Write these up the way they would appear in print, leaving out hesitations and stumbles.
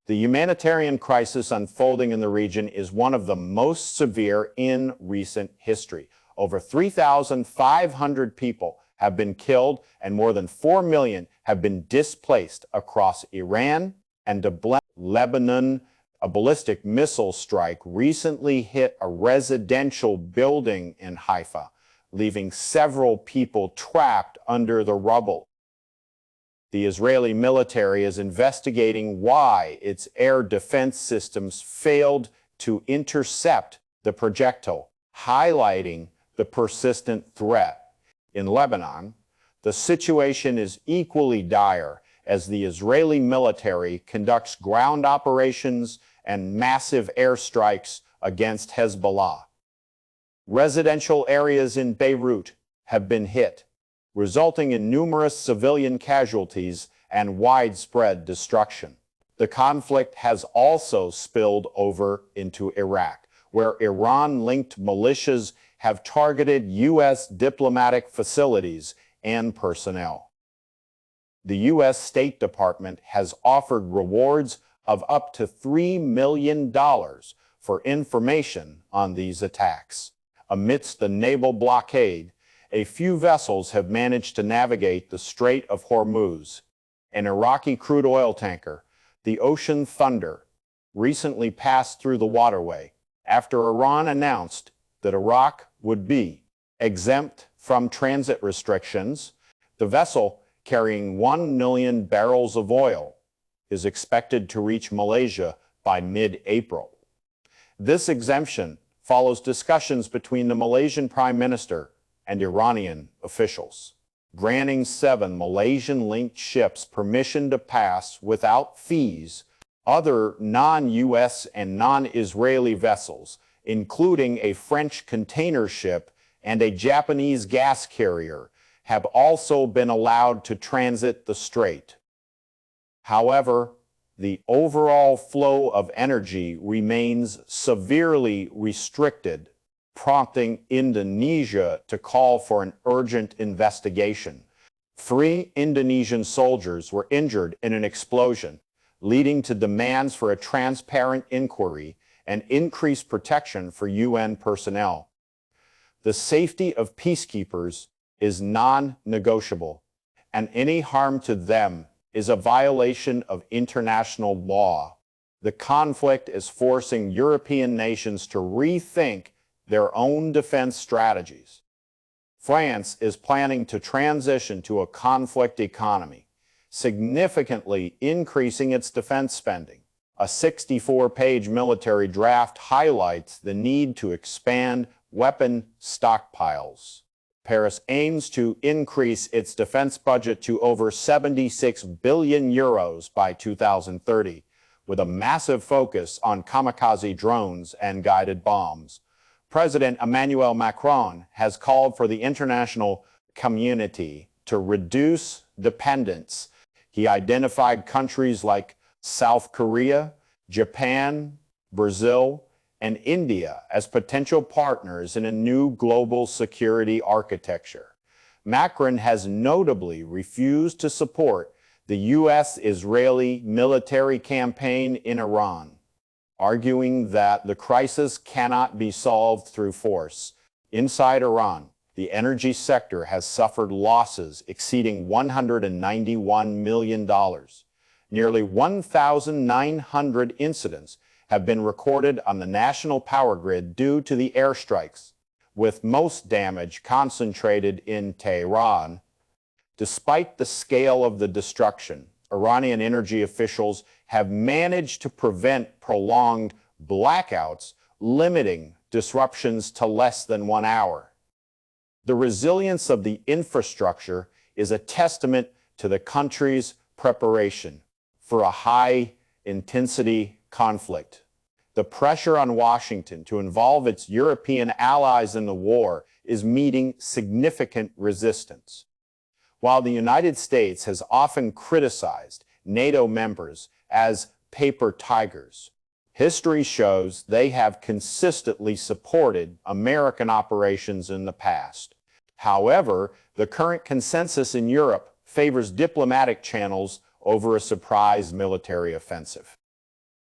The humanitarian crisis unfolding in the region is one of the most severe in recent history. Over 3,500 people have been killed and more than 4 million have been displaced across Iran and Lebanon. A ballistic missile strike recently hit a residential building in Haifa, leaving several people trapped under the rubble. The Israeli military is investigating why its air defense systems failed to intercept the projectile, highlighting the persistent threat. In Lebanon, the situation is equally dire as the Israeli military conducts ground operations and massive airstrikes against Hezbollah. Residential areas in Beirut have been hit, resulting in numerous civilian casualties and widespread destruction. The conflict has also spilled over into Iraq, where Iran-linked militias have targeted U.S. diplomatic facilities and personnel. The U.S. State Department has offered rewards of up to $3 million for information on these attacks. Amidst the naval blockade, a few vessels have managed to navigate the Strait of Hormuz. An Iraqi crude oil tanker, the Ocean Thunder, recently passed through the waterway after Iran announced that Iraq would be exempt from transit restrictions. The vessel, carrying 1 million barrels of oil, is expected to reach Malaysia by mid-April. This exemption follows discussions between the Malaysian Prime Minister and Iranian officials, granting 7 Malaysian-linked ships permission to pass without fees. Other non-U.S. and non-Israeli vessels, including a French container ship and a Japanese gas carrier, have also been allowed to transit the strait. However, the overall flow of energy remains severely restricted, prompting Indonesia to call for an urgent investigation. 3 Indonesian soldiers were injured in an explosion, leading to demands for a transparent inquiry and increased protection for UN personnel. The safety of peacekeepers is non-negotiable, and any harm to them is a violation of international law. The conflict is forcing European nations to rethink their own defense strategies. France is planning to transition to a conflict economy, significantly increasing its defense spending. A 64-page military draft highlights the need to expand weapon stockpiles. Paris aims to increase its defense budget to over 76 billion euros by 2030, with a massive focus on kamikaze drones and guided bombs. President Emmanuel Macron has called for the international community to reduce dependence. He identified countries like South Korea, Japan, Brazil, and India as potential partners in a new global security architecture. Macron has notably refused to support the U.S.-Israeli military campaign in Iran, arguing that the crisis cannot be solved through force. Inside Iran, the energy sector has suffered losses exceeding $191 million. Nearly 1,900 incidents have been recorded on the national power grid due to the airstrikes, with most damage concentrated in Teheran. Despite the scale of the destruction, Iranian energy officials have managed to prevent prolonged blackouts, limiting disruptions to less than 1 hour. The resilience of the infrastructure is a testament to the country's preparation for a high-intensity conflict. The pressure on Washington to involve its European allies in the war is meeting significant resistance. While the United States has often criticized NATO members as paper tigers, history shows they have consistently supported American operations in the past. However, the current consensus in Europe favors diplomatic channels over a surprise military offensive.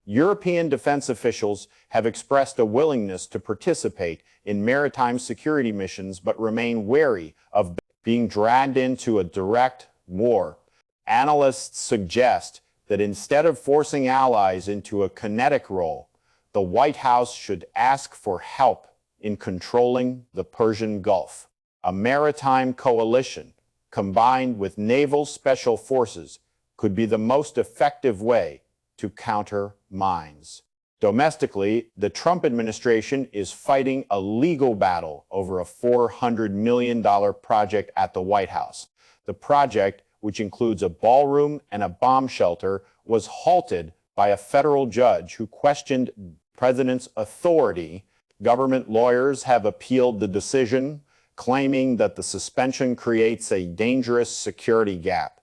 European defense officials have expressed a willingness to participate in maritime security missions but remain wary of being dragged into a direct war. Analysts suggest that instead of forcing allies into a kinetic role, the White House should ask for help in controlling the Persian Gulf. A maritime coalition, combined with naval special forces, could be the most effective way to counter mines. Domestically, the Trump administration is fighting a legal battle over a $400 million project at the White House. The project, which includes a ballroom and a bomb shelter, was halted by a federal judge who questioned the president's authority. Government lawyers have appealed the decision, claiming that the suspension creates a dangerous security gap.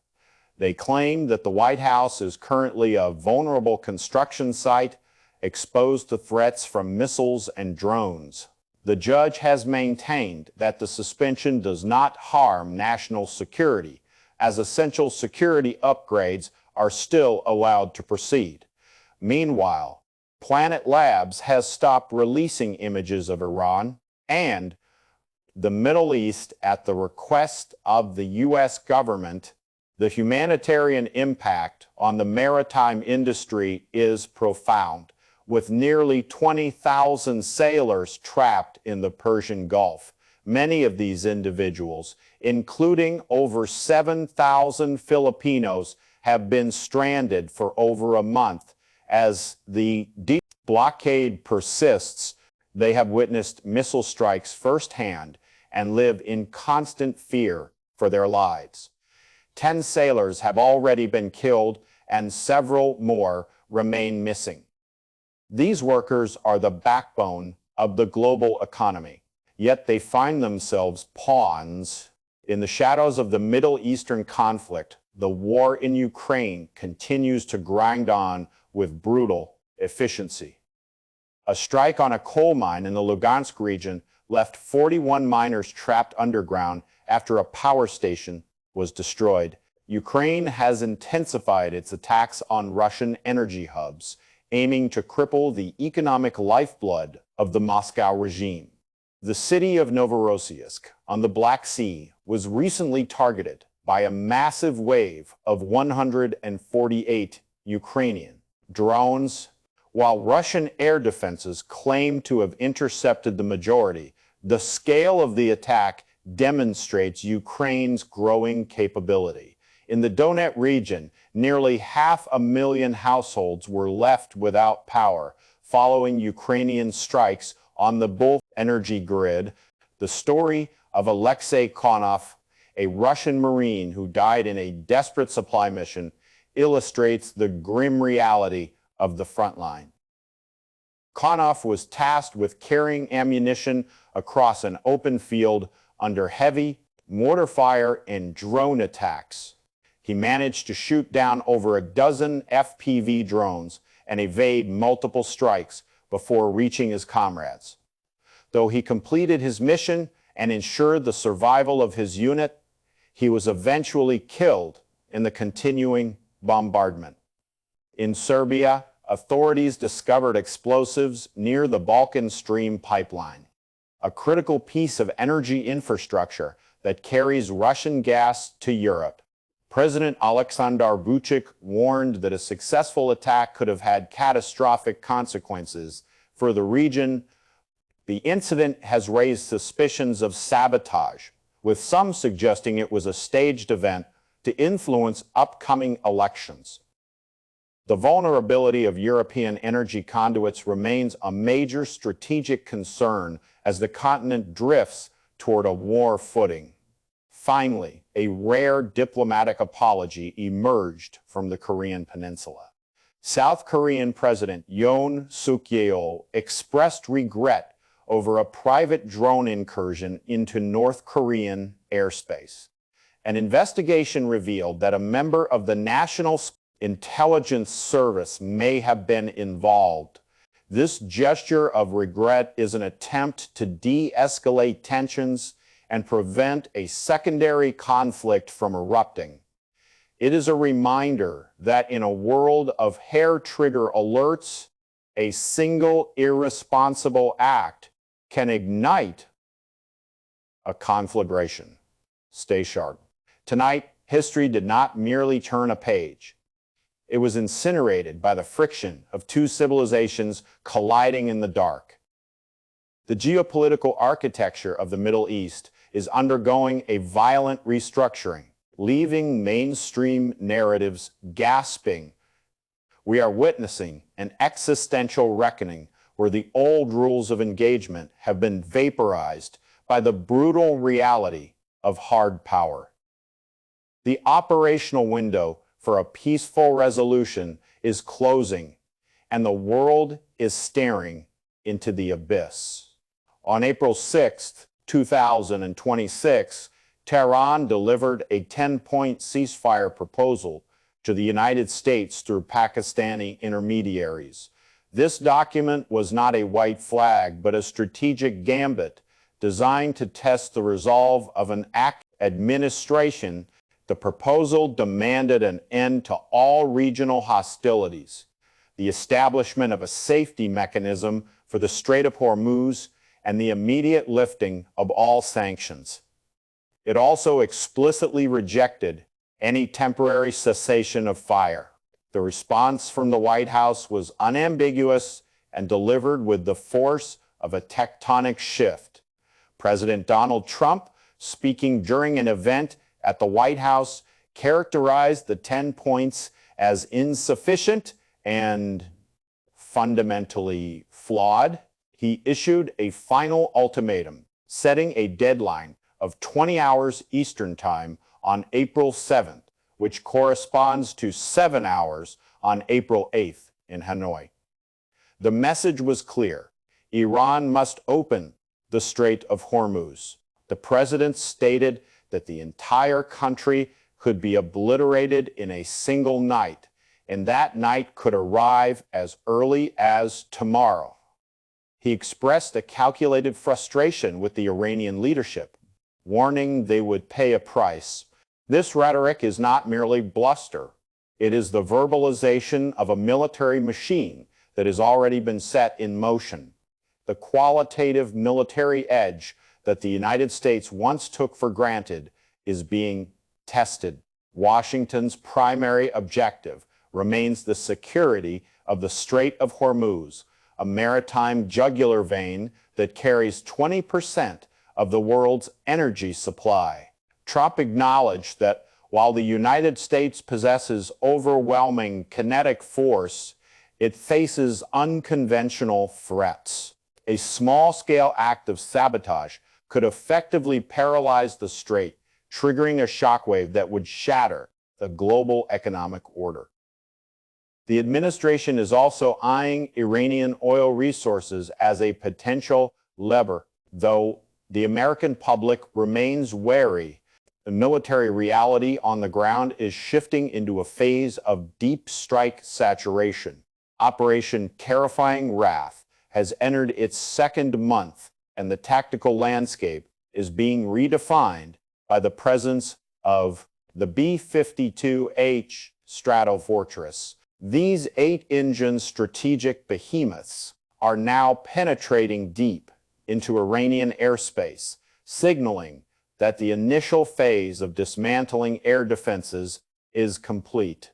They claim that the White House is currently a vulnerable construction site exposed to threats from missiles and drones. The judge has maintained that the suspension does not harm national security, as essential security upgrades are still allowed to proceed. Meanwhile, Planet Labs has stopped releasing images of Iran and the Middle East at the request of the U.S. government. The humanitarian impact on the maritime industry is profound, with nearly 20,000 sailors trapped in the Persian Gulf. Many of these individuals, including over 7,000 Filipinos, have been stranded for over a month. As the blockade persists, they have witnessed missile strikes firsthand and live in constant fear for their lives. 10 sailors have already been killed and several more remain missing. These workers are the backbone of the global economy, yet they find themselves pawns in the shadows of the Middle Eastern conflict. The war in Ukraine continues to grind on with brutal efficiency. A strike on a coal mine in the Lugansk region left 41 miners trapped underground after a power station was destroyed. Ukraine has intensified its attacks on Russian energy hubs, aiming to cripple the economic lifeblood of the Moscow regime. The city of Novorossiysk on the Black Sea was recently targeted by a massive wave of 148 Ukrainian drones. While Russian air defenses claim to have intercepted the majority, the scale of the attack demonstrates Ukraine's growing capability. In the Donetsk region, nearly 500,000 households were left without power following Ukrainian strikes on the Bulk energy grid. The story of Alexei Konov, a Russian Marine who died in a desperate supply mission, illustrates the grim reality of the front line. Konov was tasked with carrying ammunition across an open field under heavy mortar fire and drone attacks. He managed to shoot down over a dozen FPV drones and evade multiple strikes before reaching his comrades. Though he completed his mission and ensured the survival of his unit, he was eventually killed in the continuing bombardment. In Serbia, authorities discovered explosives near the Balkan Stream pipeline, a critical piece of energy infrastructure that carries Russian gas to Europe. President Aleksandar Vučić warned that a successful attack could have had catastrophic consequences for the region. The incident has raised suspicions of sabotage, with some suggesting it was a staged event to influence upcoming elections. The vulnerability of European energy conduits remains a major strategic concern as the continent drifts toward a war footing. Finally, a rare diplomatic apology emerged from the Korean Peninsula. South Korean President Yoon Suk-yeol expressed regret over a private drone incursion into North Korean airspace. An investigation revealed that a member of the National Intelligence Service may have been involved. This gesture of regret is an attempt to de-escalate tensions and prevent a secondary conflict from erupting. It is a reminder that in a world of hair-trigger alerts, a single irresponsible act can ignite a conflagration. Stay sharp. Tonight, history did not merely turn a page. It was incinerated by the friction of two civilizations colliding in the dark. The geopolitical architecture of the Middle East is undergoing a violent restructuring, leaving mainstream narratives gasping. We are witnessing an existential reckoning where the old rules of engagement have been vaporized by the brutal reality of hard power. The operational window for a peaceful resolution is closing, and the world is staring into the abyss. On April 6, 2026, Tehran delivered a 10-point ceasefire proposal to the United States through Pakistani intermediaries. This document was not a white flag, but a strategic gambit designed to test the resolve of an active administration. The proposal demanded an end to all regional hostilities, the establishment of a safety mechanism for the Strait of Hormuz, and the immediate lifting of all sanctions. It also explicitly rejected any temporary cessation of fire. The response from the White House was unambiguous and delivered with the force of a tectonic shift. President Donald Trump, speaking during an event at the White House, characterized the 10 points as insufficient and fundamentally flawed. He issued a final ultimatum, setting a deadline of 20 hours Eastern Time on April 7th, which corresponds to 7 hours on April 8th in Hanoi. The message was clear. Iran must open the Strait of Hormuz. The president stated that the entire country could be obliterated in a single night, and that night could arrive as early as tomorrow. He expressed a calculated frustration with the Iranian leadership, warning they would pay a price. This rhetoric is not merely bluster. It is the verbalization of a military machine that has already been set in motion. The qualitative military edge that the United States once took for granted is being tested. Washington's primary objective remains the security of the Strait of Hormuz, a maritime jugular vein that carries 20% of the world's energy supply. Trump acknowledged that while the United States possesses overwhelming kinetic force, it faces unconventional threats. A small-scale act of sabotage could effectively paralyze the strait, triggering a shockwave that would shatter the global economic order. The administration is also eyeing Iranian oil resources as a potential lever, though the American public remains wary. The military reality on the ground is shifting into a phase of deep strike saturation. Operation Terrifying Wrath has entered its second month, and the tactical landscape is being redefined by the presence of the B-52H Stratofortress. These 8-engine strategic behemoths are now penetrating deep into Iranian airspace, signaling that the initial phase of dismantling air defenses is complete.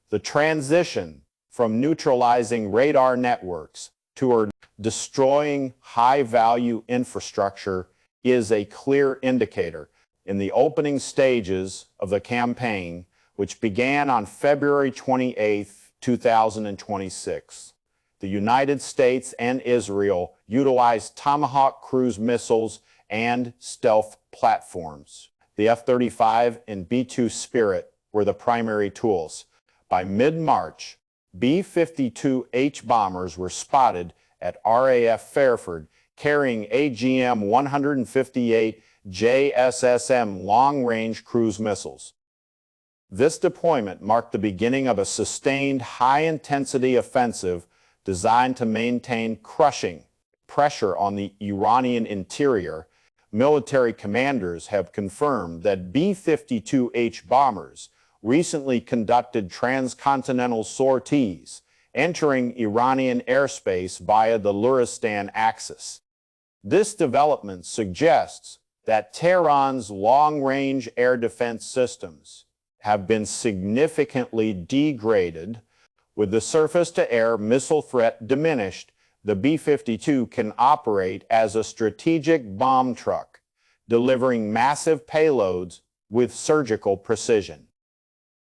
The transition from neutralizing radar networks to destroying high-value infrastructure is a clear indicator. In the opening stages of the campaign, which began on February 28, 2026, the United States and Israel utilized Tomahawk cruise missiles and stealth platforms. The F-35 and B-2 Spirit were the primary tools. By mid-March, B-52H bombers were spotted at RAF Fairford, carrying AGM-158 JSSM long-range cruise missiles. This deployment marked the beginning of a sustained high-intensity offensive designed to maintain crushing pressure on the Iranian interior. Military commanders have confirmed that B-52H bombers recently conducted transcontinental sorties, entering Iranian airspace via the Luristan axis. This development suggests that Tehran's long-range air defense systems have been significantly degraded. With the surface-to-air missile threat diminished, the B-52 can operate as a strategic bomb truck, delivering massive payloads with surgical precision.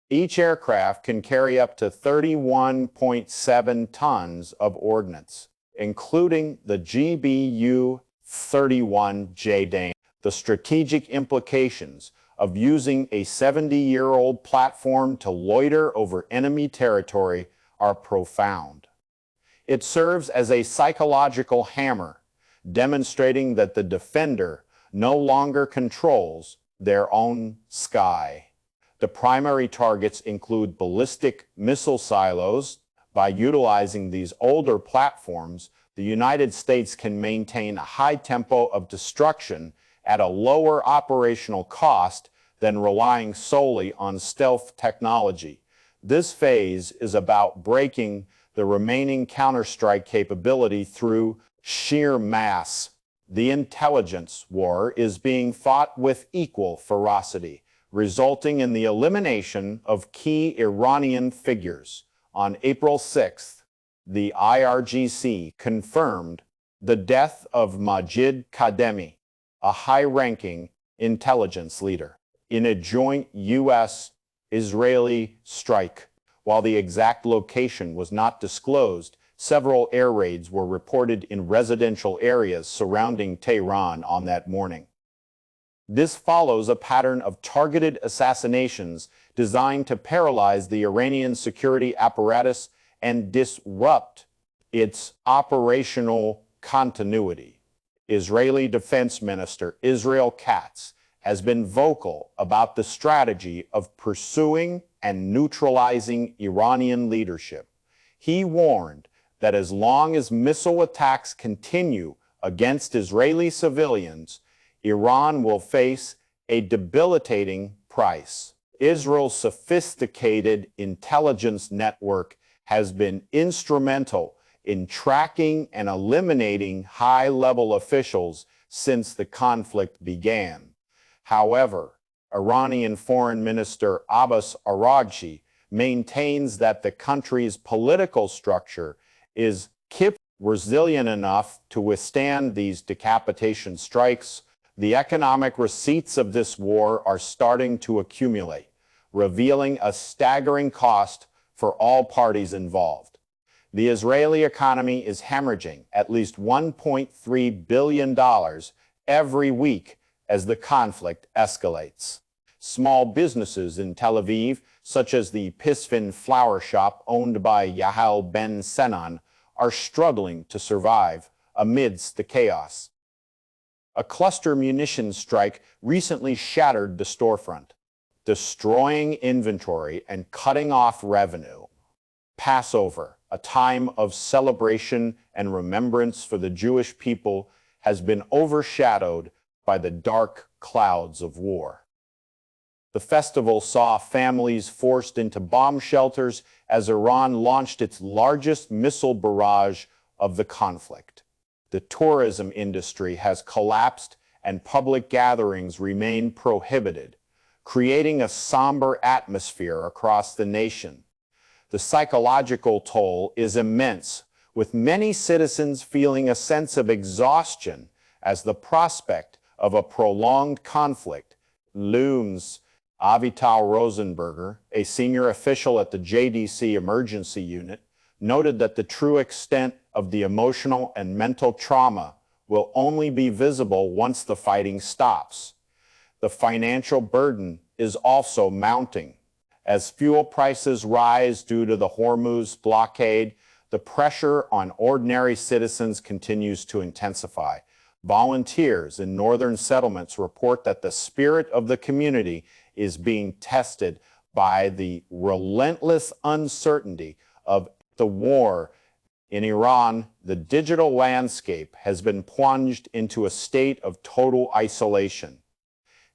Each aircraft can carry up to 31.7 tons of ordnance, including the GBU-31J. The strategic implications of using a 70-year-old platform to loiter over enemy territory are profound. It serves as a psychological hammer, demonstrating that the defender no longer controls their own sky. The primary targets include ballistic missile silos. By utilizing these older platforms, the United States can maintain a high tempo of destruction at a lower operational cost than relying solely on stealth technology. This phase is about breaking the remaining counterstrike capability through sheer mass. The intelligence war is being fought with equal ferocity, resulting in the elimination of key Iranian figures. On April 6th, the IRGC confirmed the death of Majid Kademi, a high-ranking intelligence leader, in a joint U.S.-Israeli strike. While the exact location was not disclosed, several air raids were reported in residential areas surrounding Tehran on that morning. This follows a pattern of targeted assassinations designed to paralyze the Iranian security apparatus and disrupt its operational continuity. Israeli Defense Minister Israel Katz has been vocal about the strategy of pursuing and neutralizing Iranian leadership. He warned that as long as missile attacks continue against Israeli civilians, Iran will face a debilitating price. Israel's sophisticated intelligence network has been instrumental in tracking and eliminating high-level officials since the conflict began. However, Iranian Foreign Minister Abbas Araghchi maintains that the country's political structure is resilient enough to withstand these decapitation strikes. The economic receipts of this war are starting to accumulate, revealing a staggering cost for all parties involved. The Israeli economy is hemorrhaging at least $1.3 billion every week as the conflict escalates. Small businesses in Tel Aviv, such as the Pisfin flower shop owned by Yahal Ben Senan, are struggling to survive amidst the chaos. A cluster munitions strike recently shattered the storefront, destroying inventory and cutting off revenue. Passover, a time of celebration and remembrance for the Jewish people, has been overshadowed by the dark clouds of war. The festival saw families forced into bomb shelters as Iran launched its largest missile barrage of the conflict. The tourism industry has collapsed and public gatherings remain prohibited, creating a somber atmosphere across the nation. The psychological toll is immense, with many citizens feeling a sense of exhaustion as the prospect of a prolonged conflict looms. Avital Rosenberger, a senior official at the JDC Emergency Unit, noted that the true extent of the emotional and mental trauma will only be visible once the fighting stops. The financial burden is also mounting. As fuel prices rise due to the Hormuz blockade, the pressure on ordinary citizens continues to intensify. Volunteers in northern settlements report that the spirit of the community is being tested by the relentless uncertainty of the war. In Iran, the digital landscape has been plunged into a state of total isolation.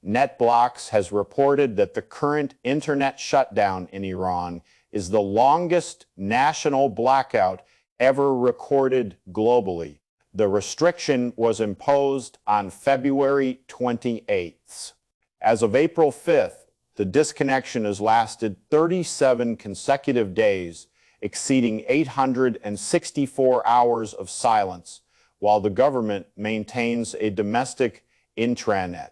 NetBlocks has reported that the current internet shutdown in Iran is the longest national blackout ever recorded globally. The restriction was imposed on February 28th. As of April 5th, the disconnection has lasted 37 consecutive days, exceeding 864 hours of silence, while the government maintains a domestic intranet.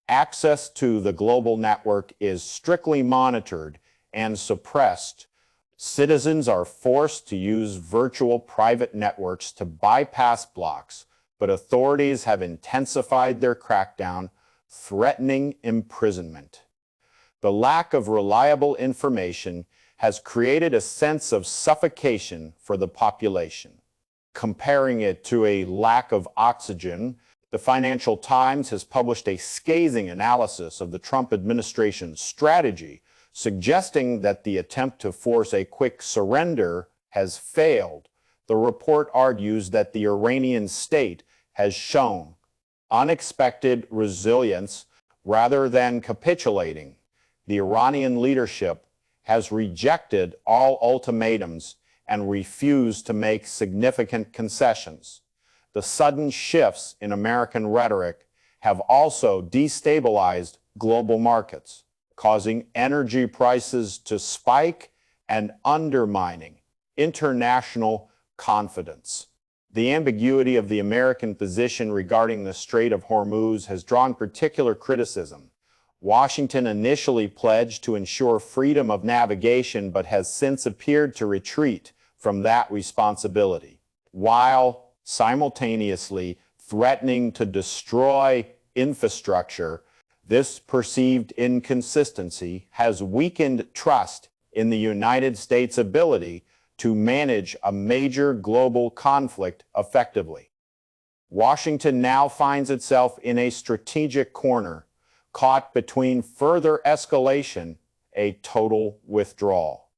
Access to the global network is strictly monitored and suppressed. Citizens are forced to use virtual private networks to bypass blocks, but authorities have intensified their crackdown, threatening imprisonment. The lack of reliable information has created a sense of suffocation for the population. Comparing it to a lack of oxygen, the Financial Times has published a scathing analysis of the Trump administration's strategy, suggesting that the attempt to force a quick surrender has failed. The report argues that the Iranian state has shown unexpected resilience rather than capitulating. The Iranian leadership has rejected all ultimatums and refused to make significant concessions. The sudden shifts in American rhetoric have also destabilized global markets, causing energy prices to spike and undermining international confidence. The ambiguity of the American position regarding the Strait of Hormuz has drawn particular criticism. Washington initially pledged to ensure freedom of navigation but has since appeared to retreat from that responsibility, while simultaneously threatening to destroy infrastructure. This perceived inconsistency has weakened trust in the United States' ability to manage a major global conflict effectively. Washington now finds itself in a strategic corner, caught between further escalation, a total withdrawal,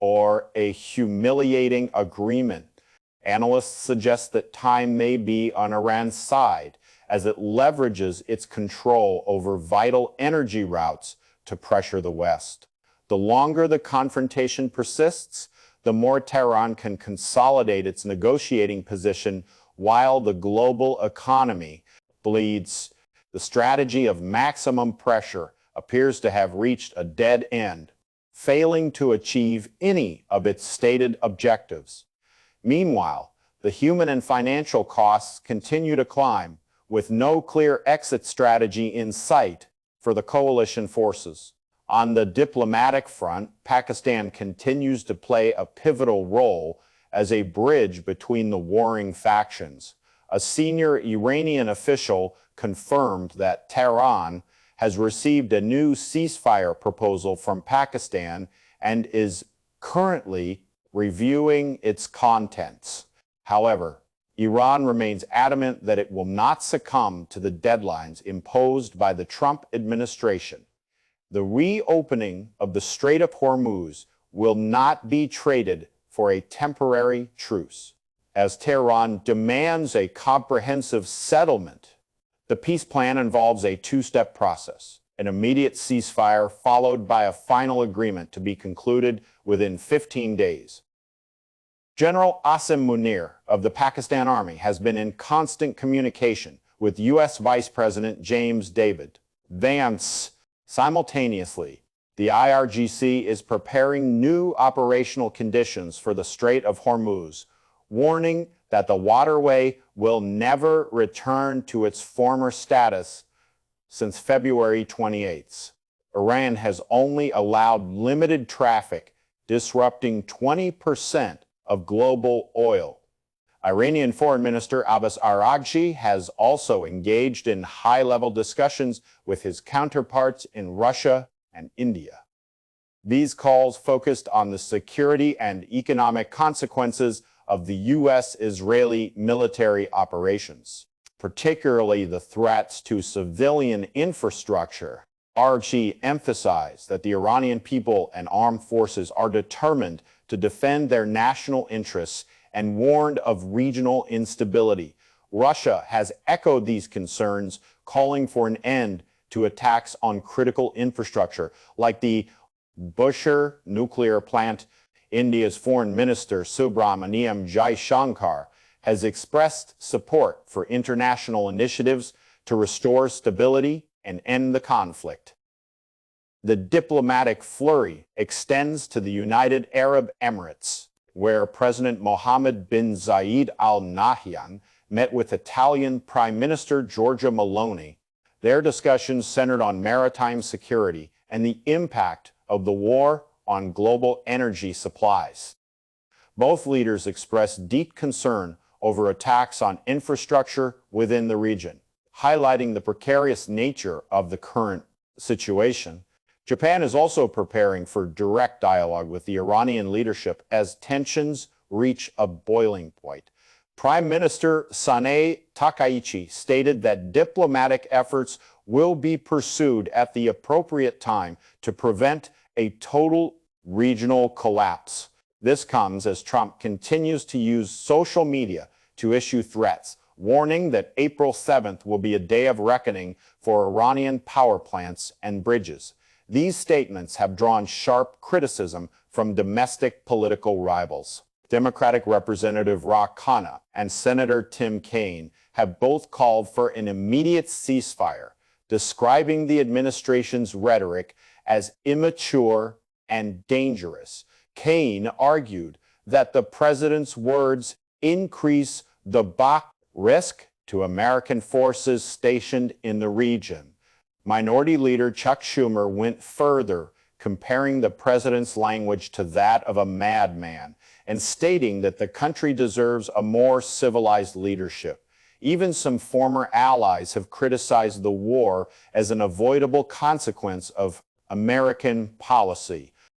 or a humiliating agreement. Analysts suggest that time may be on Iran's side as it leverages its control over vital energy routes to pressure the West. The longer the confrontation persists, the more Tehran can consolidate its negotiating position while the global economy bleeds. The strategy of maximum pressure appears to have reached a dead end, failing to achieve any of its stated objectives. Meanwhile, the human and financial costs continue to climb, with no clear exit strategy in sight for the coalition forces. On the diplomatic front, Pakistan continues to play a pivotal role as a bridge between the warring factions. A senior Iranian official confirmed that Tehran has received a new ceasefire proposal from Pakistan and is currently reviewing its contents. However, Iran remains adamant that it will not succumb to the deadlines imposed by the Trump administration. The reopening of the Strait of Hormuz will not be traded for a temporary truce, as Tehran demands a comprehensive settlement. The peace plan involves a two-step process: an immediate ceasefire followed by a final agreement to be concluded within 15 days. General Asim Munir of the Pakistan Army has been in constant communication with U.S. Vice President James David Vance. Simultaneously, the IRGC is preparing new operational conditions for the Strait of Hormuz, warning that the waterway will never return to its former status since February 28th. Iran has only allowed limited traffic, disrupting 20% of global oil. Iranian Foreign Minister Abbas Araghchi has also engaged in high-level discussions with his counterparts in Russia and India. These calls focused on the security and economic consequences of the U.S.-Israeli military operations, particularly the threats to civilian infrastructure. Araghchi emphasized that the Iranian people and armed forces are determined to defend their national interests and warned of regional instability. Russia has echoed these concerns, calling for an end to attacks on critical infrastructure, like the Bushehr nuclear plant. India's Foreign Minister Subramaniam Jaishankar has expressed support for international initiatives to restore stability and end the conflict. The diplomatic flurry extends to the United Arab Emirates, where President Mohammed bin Zayed Al Nahyan met with Italian Prime Minister Giorgia Meloni. Their discussions centered on maritime security and the impact of the war on global energy supplies. Both leaders expressed deep concern over attacks on infrastructure within the region, highlighting the precarious nature of the current situation. Japan is also preparing for direct dialogue with the Iranian leadership as tensions reach a boiling point. Prime Minister Sanae Takaichi stated that diplomatic efforts will be pursued at the appropriate time to prevent a total regional collapse. This comes as Trump continues to use social media to issue threats, warning that April 7th will be a day of reckoning for Iranian power plants and bridges. These statements have drawn sharp criticism from domestic political rivals. Democratic Representative Ro Khanna and Senator Tim Kaine have both called for an immediate ceasefire, describing the administration's rhetoric as immature and dangerous. Kaine argued that the president's words increase the risk to American forces stationed in the region. Minority Leader Chuck Schumer went further, comparing the president's language to that of a madman and stating that the country deserves a more civilized leadership. Even some former allies have criticized the war as an avoidable consequence of American policy.